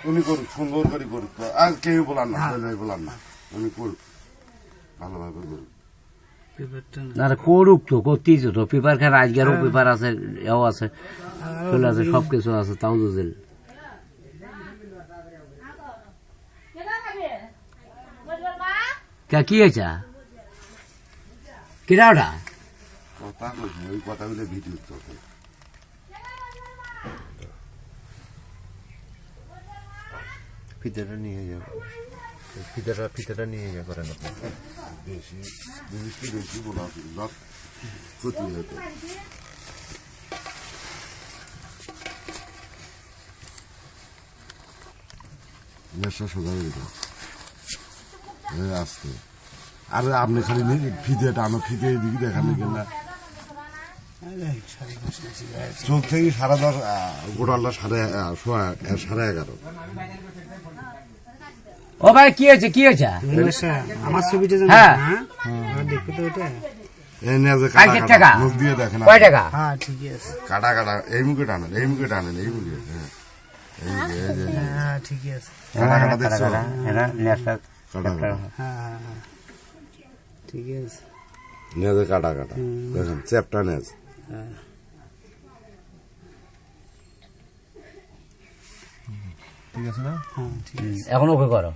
উনি করুক, সুন্দর করে করুক, আর কেউ বলার না, বলার না, উনি করুক, ভালোভাবে করুক। না করুক তো, করতেই তো, পেপার খান আজকেরও পেপার আছে, এও আছে, চলে আছে, সবকিছু আছে, তাও জেল। কি হয়েছে কিরা ওটা কথা বলছি, ওই কথাগুলো ভিডিও চলছে। ফিতেটা নিয়ে যাবো, ফিতেটা নিয়ে যা করেন আপনি। বেশি জিনিসটি বেশি বলা ক্ষতি হতো। নেশা সোজা আসতে আর আপনি খালি ফিতে টানো, ফিতে এদিকে দেখানো কিনা চোখ থেকে 10:30, গোটালটা 11:30। ও ভাই কি হয়েছে, কি হয়েছে? আমার ছবিটা হ্যাঁ দেখো তো ওটা মুখ দিয়ে দেখেন, কয় টাকা? হ্যাঁ ঠিক আছে, কাটা কাটা এই মুখে টানেন, এই মুখে টানেন, এই মুখে, হ্যাঁ ঠিক আছে, কাটা কাটা দেখছো, কাটা কাটা হ্যাঁ ঠিক আছে, নেজে কাটা কাটা দেখেন, চ্যাপটা নেজ। ঠিক আছে না? হ্যাঁ ঠিক আছে। এখন ওকে করো।